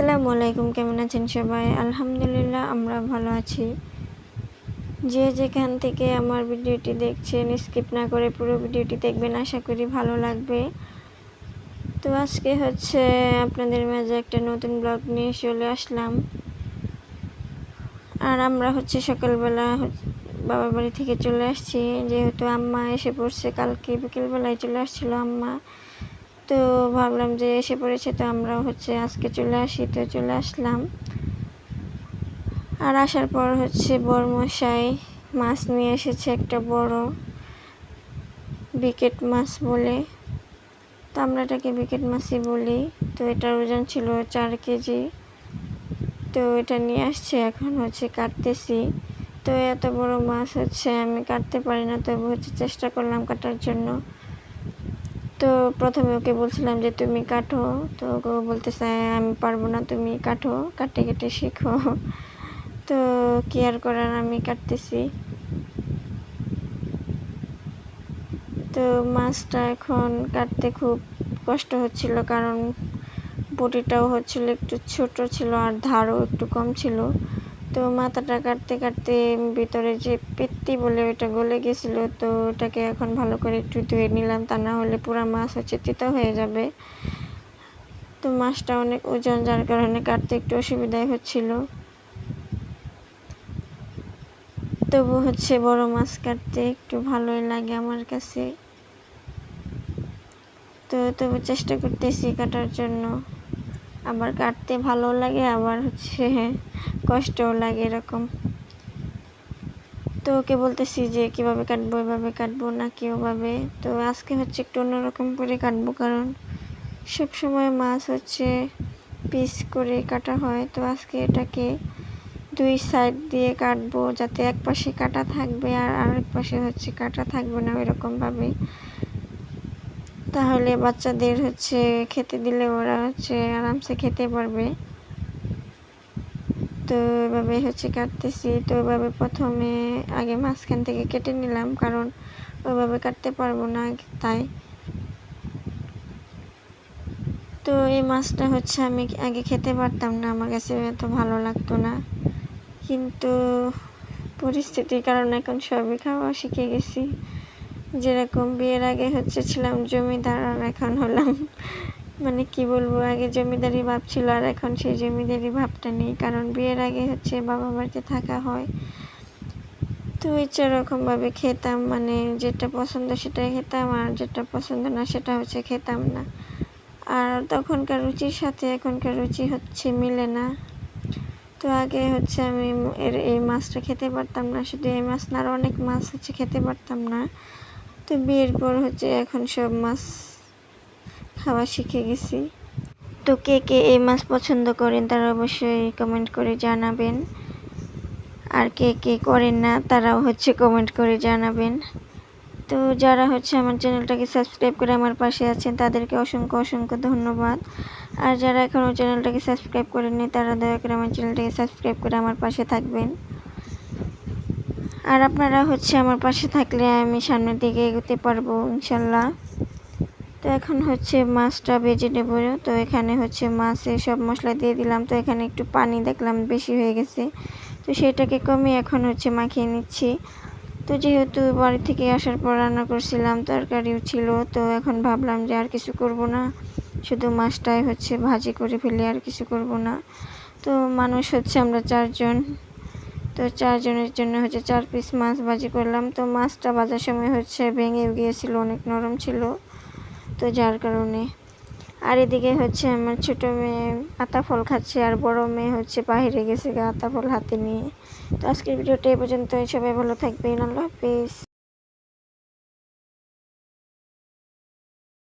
আসসালামু আলাইকুম, কেমন আছেন সবাই? আলহামদুলিল্লাহ আমরা ভালো আছি। যে যেখান থেকে আমার ভিডিওটি দেখছেন স্কিপ না করে পুরো ভিডিওটি দেখবেন, আশা করি ভালো লাগবে। তো আজকে আপনাদের মাঝে একটা নতুন ব্লগ নিয়ে চলে আসলাম। আর আমরা সকালবেলা বাবার বাড়ি থেকে চলে আসছি, যেহেতু আম্মা এসে পড়ছে। কালকে বিকেলবেলায় চলে আসছিল আম্মা, তো ভাবলাম যে এসে পড়েছে তো আমরাও আজকে চলে আসি, তো চলে আসলাম। আর আসার পর বড়মশাই মাছ নিয়ে এসেছে, একটা বড় বিকেট মাছ বলে, তো আমরা এটাকে বিকেট মাছই বলি। তো এটার ওজন ছিল 4 কেজি। তো এটা নিয়ে আসছে, এখন কাটতেছি। তো এত বড় মাছ আমি কাটতে পারি না, তবু চেষ্টা করলাম কাটার জন্য। তো প্রথমে ওকে বলছিলাম যে তুমি কাটো, তো ও বলতেছে আমি পারবো না, তুমি কাটো, কাটতে কেটে শেখো। তো কি আর করার, আমি কাটতেছি। তো মাছটা এখন কাটতে খুব কষ্ট হচ্ছিল, কারণ বটিটাও একটু ছোট ছিল আর ধারও একটু কম ছিল। তো মাথাটা কাটতে কাটতে ভিতরে যে পেত্তি বলে ওটা গলে গেছিলো, তো ওটাকে এখন ভালো করে একটু ধুয়ে নিলাম, তা না হলে পুরা মাছ তিতা হয়ে যাবে। তো মাছটা অনেক ওজন, যার কারণে কাটতে একটু অসুবিধাই হচ্ছিল। তবু বড় মাছ কাটতে একটু ভালোই লাগে আমার কাছে। তো তবু চেষ্টা করতেছি কাটার জন্য। আবার কাটতে ভালো লাগে, আবার কষ্টও লাগে এরকম। তো ওকে বলতেছি যে কিভাবে কাটবো, এভাবে কাটবো নাকি ওভাবে। তো আজকে একটু অন্যরকম করে কাটবো, কারণ সবসময় মাছ পিস করে কাটা হয়। তো আজকে এটাকে 2 সাইড দিয়ে কাটবো, যাতে এক পাশে কাটা থাকবে আর আরেক পাশে কাটা থাকবে না, ওইরকম ভাবে। তাহলে বাচ্চাদের খেতে দিলে ওরা আরামসে খেতে পারবে। তো এভাবে কাটতেছি। তো এভাবে প্রথমে আগে মাঝখান থেকে কেটে নিলাম, কারণ ওইভাবে কাটতে পারবো না তাই। তো এই মাছটা আমি আগে খেতে পারতাম না, আমার কাছে এত ভালো লাগতো না, কিন্তু পরিস্থিতির কারণে এখন সবই খাওয়া শিখে গেছি। যেরকম বিয়ের আগে ছিলাম জমিদার, আর এখন হলাম মানে কি বলবো, আগে জমিদারি ভাব ছিল আর এখন সেই জমিদারি ভাবটা নেই, কারণ বিয়ের আগে বাবা বাড়িতে থাকা হয়। তো ইচ্ছা রকম ভাবে খেতাম, মানে যেটা পছন্দ সেটাই খেতাম, আর যেটা পছন্দ না সেটা খেতাম না। আর তখনকার রুচির সাথে এখনকার রুচি মিলে না। তো আগে আমি এই মাছটা খেতে পারতাম না, শুধু এই মাছ না, আর অনেক মাছ খেতে পারতাম না। তো বিয়ের পর এখন সব মাছ খাওয়া শিখে গেছি। তো কে কে এই মাছ পছন্দ করেন তারা অবশ্যই কমেন্ট করে জানাবেন, আর কে কে করেন না তারাও কমেন্ট করে জানাবেন। তো যারা আমার চ্যানেলটাকে সাবস্ক্রাইব করে আমার পাশে আছেন তাদেরকে অসংখ্য অসংখ্য ধন্যবাদ। আর যারা এখনও চ্যানেলটাকে সাবস্ক্রাইব করেননি তারা দয়া করে আমার চ্যানেলটাকে সাবস্ক্রাইব করে আমার পাশে থাকবেন। আর আপনারা আমার পাশে থাকলে আমি সামনের দিকে এগোতে পারবো ইনশাল্লাহ। তো এখন মাছটা ভেজে নেব। তো এখানে মাছে সব মশলা দিয়ে দিলাম। তো এখানে একটু পানি দেখলাম বেশি হয়ে গেছে, তো সেটাকে কমিয়ে এখন মাখিয়ে নিচ্ছি। তো যেহেতু বাড়ি থেকে আসার পর রান্না করছিলাম, তরকারিও ছিল, তো এখন ভাবলাম যে আর কিছু করব না, শুধু মাছটাই ভাজি করে ফেলি, আর কিছু করব না। তো মানুষ আমরা 4 জন, তো 4 জনের জন্য 4 পিস মাছ ভাজি করলাম। তো মাছটা ভাজার সময় ভেঙে গিয়েছিল, অনেক নরম ছিল, তো যার কারণে। আর এদিকে আমার ছোট মেয়ে আতা ফল খাচ্ছে, আর বড় মেয়ে বাইরে গেছে আতা ফল হাতে নিয়ে। তো আজকের ভিডিওটা এই পর্যন্ত, সবাই ভালো থাকবেন, আল্লাহ হাফেজ।